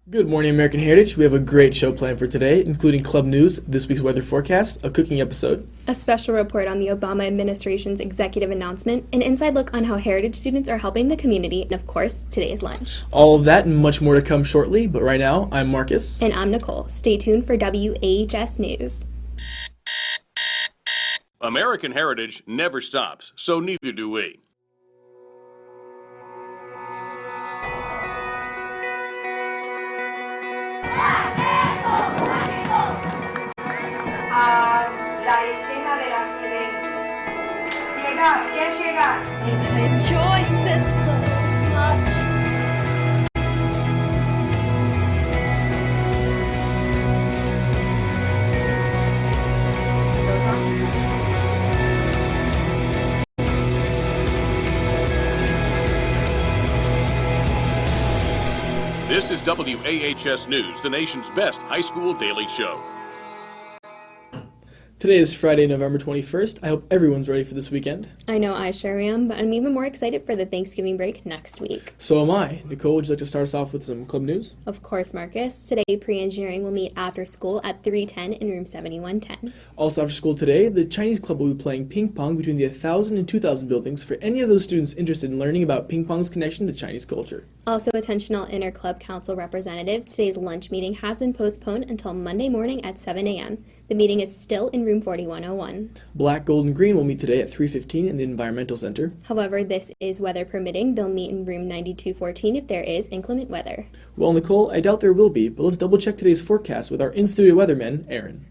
Good morning, American Heritage. We have a great show planned for today, including club news, this week's weather forecast, a cooking episode, a special report on the Obama administration's executive announcement, an inside look on how Heritage students are helping the community, and of course, today's lunch. all of that and much more to come shortly, but right now, I'm Marcus. And I'm Nicole. Stay tuned for WAHS News. American Heritage never stops, so neither do we. La escena del accidente. ¿Quién llega? Enjoying this so much. This is WAHS News, the nation's best high school daily show. Today is Friday, November 21st. I hope everyone's ready for this weekend. I know I sure am, but I'm even more excited for the Thanksgiving break next week. So am I. Nicole, would you like to start us off with some club news? Of course, Marcus. Today, pre-engineering will meet after school at 310 in room 7110. Also after school today, the Chinese club will be playing ping pong between the 1000 and 2000 buildings for any of those students interested in learning about ping pong's connection to Chinese culture. Also, attention all inter-club council representatives, today's lunch meeting has been postponed until Monday morning at 7 a.m. The meeting is still in room 4101. Black, Gold, and Green will meet today at 3:15 in the Environmental Center. However, this is weather permitting. They'll meet in room 9214 if there is inclement weather. Well, Nicole, I doubt there will be, but let's double check today's forecast with our in-studio weatherman, Aaron.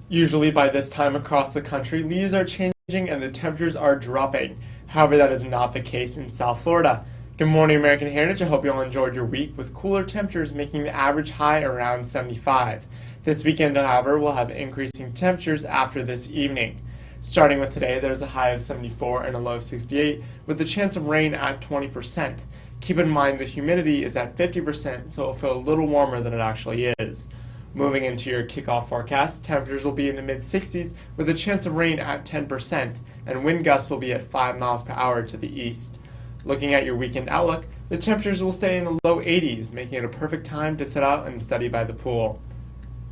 Usually by this time across the country, leaves are changing and the temperatures are dropping. However, that is not the case in South Florida. Good morning, American Heritage. I hope you all enjoyed your week with cooler temperatures making the average high around 75. This weekend, however, we'll have increasing temperatures after this evening. Starting with today, there's a high of 74 and a low of 68, with the chance of rain at 20%. Keep in mind the humidity is at 50%, so it'll feel a little warmer than it actually is. Moving into your kickoff forecast, temperatures will be in the mid-60s with a chance of rain at 10%, and wind gusts will be at 5 miles per hour to the east. Looking at your weekend outlook, the temperatures will stay in the low 80s, making it a perfect time to sit out and study by the pool.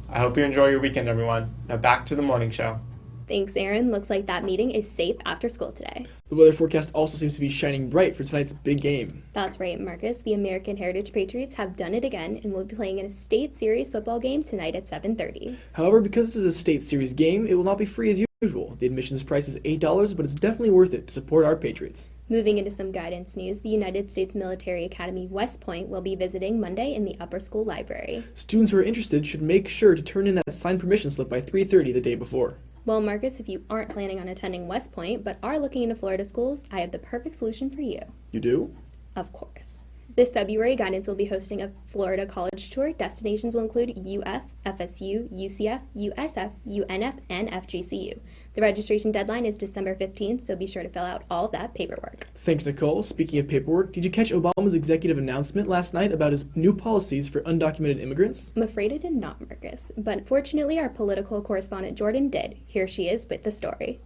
I hope you enjoy your weekend, everyone. Now back to the morning show. Thanks, Aaron. Looks like that meeting is safe after school today. The weather forecast also seems to be shining bright for tonight's big game. That's right, Marcus. The American Heritage Patriots have done it again and will be playing in a state series football game tonight at 7:30. However, because this is a state series game, it will not be free as usual. The admissions price is $8, but it's definitely worth it to support our Patriots. Moving into some guidance news, the United States Military Academy West Point will be visiting Monday in the Upper School Library. Students who are interested should make sure to turn in that signed permission slip by 3:30 the day before. Well, Marcus, if you aren't planning on attending West Point but are looking into Florida schools, I have the perfect solution for you. You do? Of course. This February, Guidance will be hosting a Florida college tour. Destinations will include UF, FSU, UCF, USF, UNF, and FGCU. The registration deadline is December 15th, so be sure to fill out all of that paperwork. Thanks, Nicole. Speaking of paperwork, did you catch Obama's executive announcement last night about his new policies for undocumented immigrants? I'm afraid I did not, Marcus, but fortunately our political correspondent Jordan did. Here she is with the story.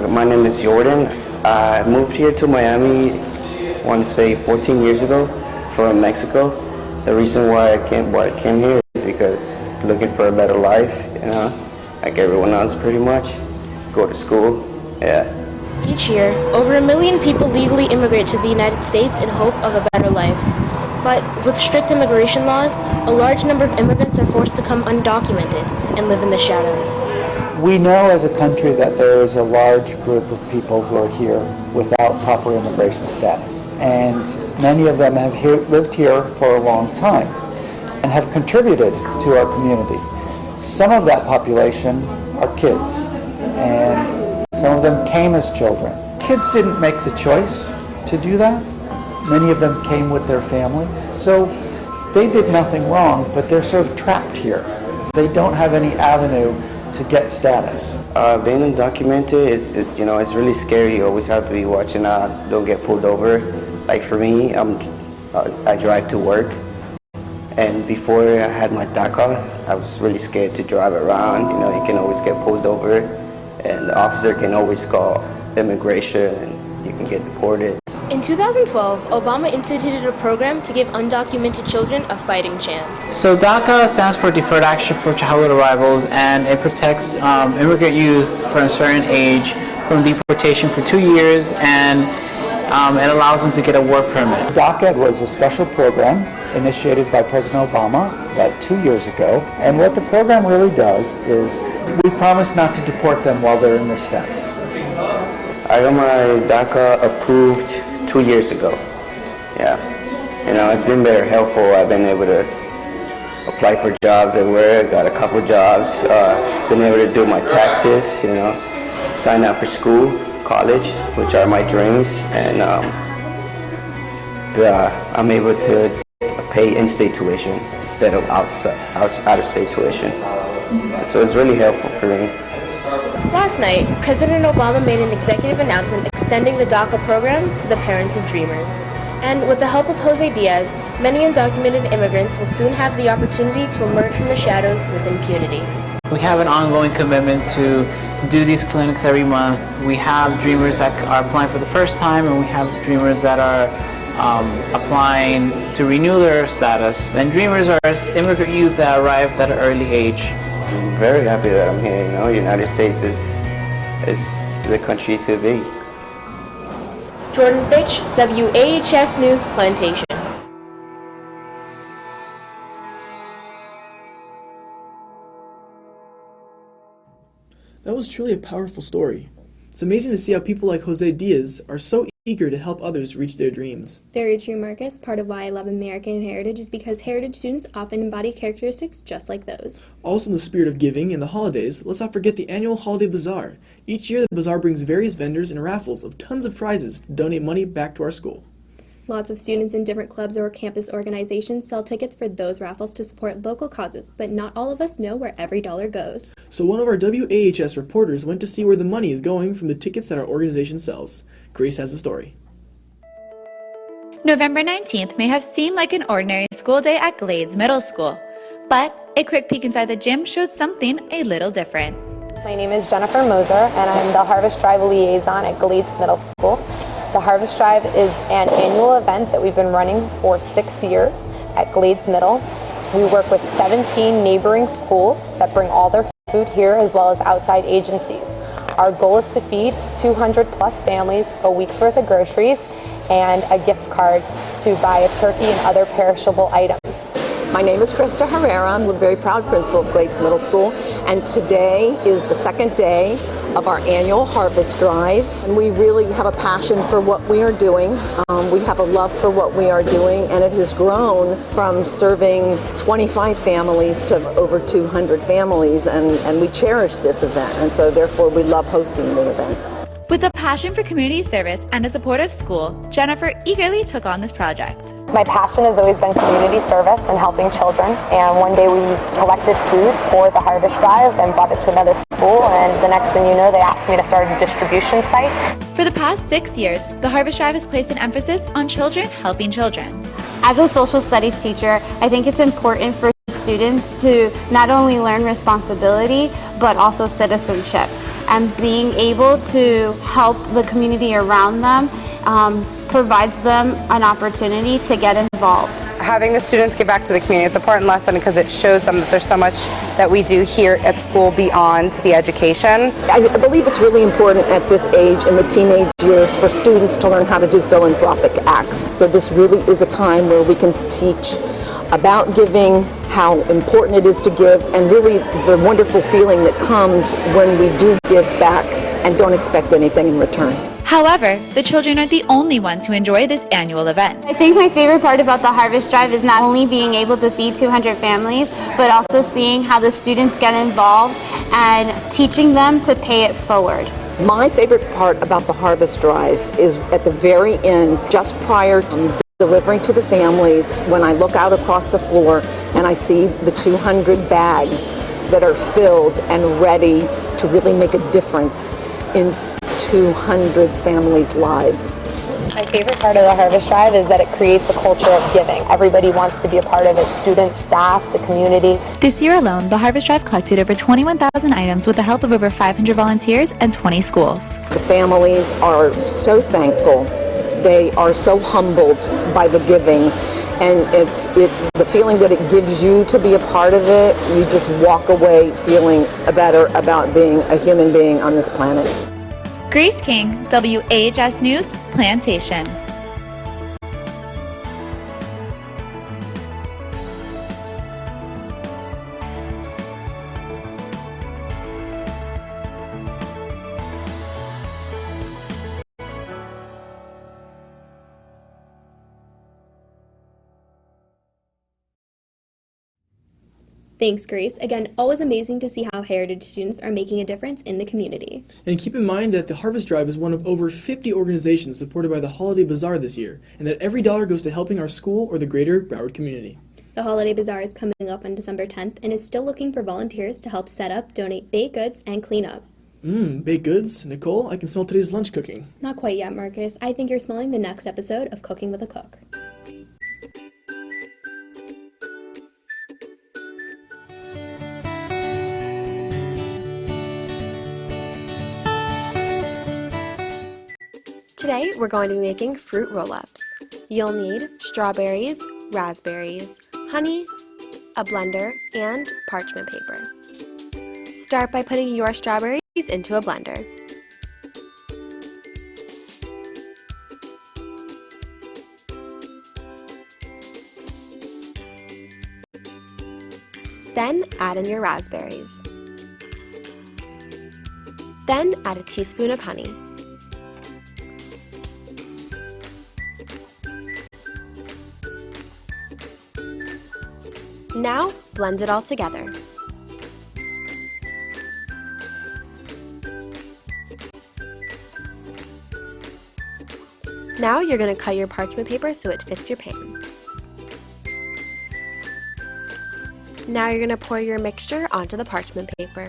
My name is Jordan. I moved here to Miami, I want to say 14 years ago from Mexico. The reason why I came here is because looking for a better life, like everyone else pretty much. Go to school, yeah. Each year, over 1 million people legally immigrate to the United States in hope of a better life. But with strict immigration laws, a large number of immigrants are forced to come undocumented and live in the shadows. We know as a country that there is a large group of people who are here without proper immigration status. And many of them have lived here for a long time and have contributed to our community. Some of that population are kids, and some of them came as children. Kids didn't make the choice to do that. Many of them came with their family. So they did nothing wrong, but they're sort of trapped here. They don't have any avenue to get status. Being undocumented is it's really scary. You always have to be watching out, don't get pulled over. Like for me, I drive to work, and before I had my DACA, I was really scared to drive around. You can always get pulled over, and the officer can always call immigration, and you can get deported. In 2012, Obama instituted a program to give undocumented children a fighting chance. So DACA stands for Deferred Action for Childhood Arrivals, and it protects immigrant youth from a certain age from deportation for 2 years, and it allows them to get a work permit. DACA was a special program initiated by President Obama about 2 years ago, and what the program really does is we promise not to deport them while they're in the status. I got my DACA approved 2 years ago. Yeah, it's been very helpful. I've been able to apply for jobs everywhere. Got a couple jobs. Been able to do my taxes. Sign up for school, college, which are my dreams, and I'm able to pay in-state tuition instead of out-of-state tuition. So it's really helpful for me. Last night, President Obama made an executive announcement extending the DACA program to the parents of dreamers. And with the help of Jose Diaz, many undocumented immigrants will soon have the opportunity to emerge from the shadows with impunity. We have an ongoing commitment to do these clinics every month. We have dreamers that are applying for the first time, and we have dreamers that are applying to renew their status. And dreamers are immigrant youth that arrived at an early age. I'm very happy that I'm here. United States is the country to be. Jordan Fitch, WAHS News, Plantation. That was truly a powerful story. It's amazing to see how people like Jose Diaz are so eager to help others reach their dreams. Very true, Marcus. Part of why I love American Heritage is because heritage students often embody characteristics just like those. Also, in the spirit of giving and the holidays, let's not forget the annual Holiday Bazaar. Each year, the bazaar brings various vendors and raffles of tons of prizes to donate money back to our school. Lots of students in different clubs or campus organizations sell tickets for those raffles to support local causes, but not all of us know where every dollar goes. So one of our WAHS reporters went to see where the money is going from the tickets that our organization sells. Grace has the story. November 19th may have seemed like an ordinary school day at Glades Middle School, but a quick peek inside the gym showed something a little different. My name is Jennifer Moser, and I'm the Harvest Drive Liaison at Glades Middle School. The Harvest Drive is an annual event that we've been running for 6 years at Glades Middle. We work with 17 neighboring schools that bring all their food here, as well as outside agencies. Our goal is to feed 200 plus families a week's worth of groceries and a gift card to buy a turkey and other perishable items. My name is Krista Herrera. I'm the very proud principal of Glades Middle School, and today is the second day of our annual Harvest Drive. And we really have a passion for what we are doing. We have a love for what we are doing, and it has grown from serving 25 families to over 200 families, and we cherish this event, and so therefore we love hosting the event. With a passion for community service and a supportive school, Jennifer eagerly took on this project. My passion has always been community service and helping children, and one day we collected food for the Harvest Drive and brought it to another school, and the next thing you know, they asked me to start a distribution site. For the past 6 years, the Harvest Drive has placed an emphasis on children helping children. As a social studies teacher, I think it's important for students to not only learn responsibility, but also citizenship. And being able to help the community around them provides them an opportunity to get involved. Having the students give back to the community is an important lesson because it shows them that there's so much that we do here at school beyond the education. I believe it's really important at this age in the teenage years for students to learn how to do philanthropic acts. So this really is a time where we can teach about giving, how important it is to give, and really the wonderful feeling that comes when we do give back and don't expect anything in return. However, the children are the only ones who enjoy this annual event. I think my favorite part about the Harvest Drive is not only being able to feed 200 families, but also seeing how the students get involved and teaching them to pay it forward. My favorite part about the Harvest Drive is at the very end, just prior to delivering to the families, when I look out across the floor and I see the 200 bags that are filled and ready to really make a difference in 200 families' lives. My favorite part of the Harvest Drive is that it creates a culture of giving. Everybody wants to be a part of it, students, staff, the community. This year alone, the Harvest Drive collected over 21,000 items with the help of over 500 volunteers and 20 schools. The families are so thankful. They are so humbled by the giving. And the feeling that it gives you to be a part of it, you just walk away feeling better about being a human being on this planet. Grace King, WAHS News, Plantation. Thanks, Grace. Again, always amazing to see how heritage students are making a difference in the community. And keep in mind that the Harvest Drive is one of over 50 organizations supported by the Holiday Bazaar this year, and that every dollar goes to helping our school or the greater Broward community. The Holiday Bazaar is coming up on December 10th and is still looking for volunteers to help set up, donate baked goods, and clean up. Baked goods? Nicole, I can smell today's lunch cooking. Not quite yet, Marcus. I think you're smelling the next episode of Cooking with a Cook. Today, we're going to be making fruit roll-ups. You'll need strawberries, raspberries, honey, a blender, and parchment paper. Start by putting your strawberries into a blender. Then add in your raspberries. Then add a teaspoon of honey. Now, blend it all together. Now you're going to cut your parchment paper so it fits your pan. Now you're going to pour your mixture onto the parchment paper.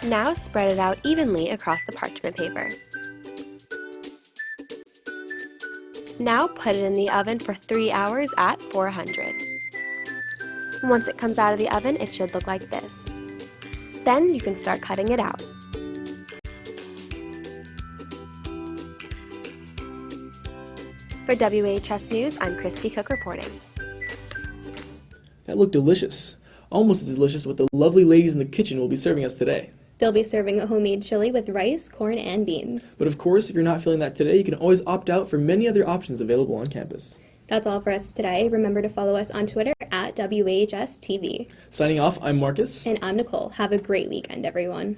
Now spread it out evenly across the parchment paper. Now put it in the oven for 3 hours at 400. Once it comes out of the oven, it should look like this. Then you can start cutting it out. For WHS News, I'm Christy Cook reporting. That looked delicious. Almost as delicious as what the lovely ladies in the kitchen will be serving us today. They'll be serving a homemade chili with rice, corn, and beans. But of course, if you're not feeling that today, you can always opt out for many other options available on campus. That's all for us today. Remember to follow us on Twitter at WAHS TV. Signing off, I'm Marcus. And I'm Nicole. Have a great weekend, everyone.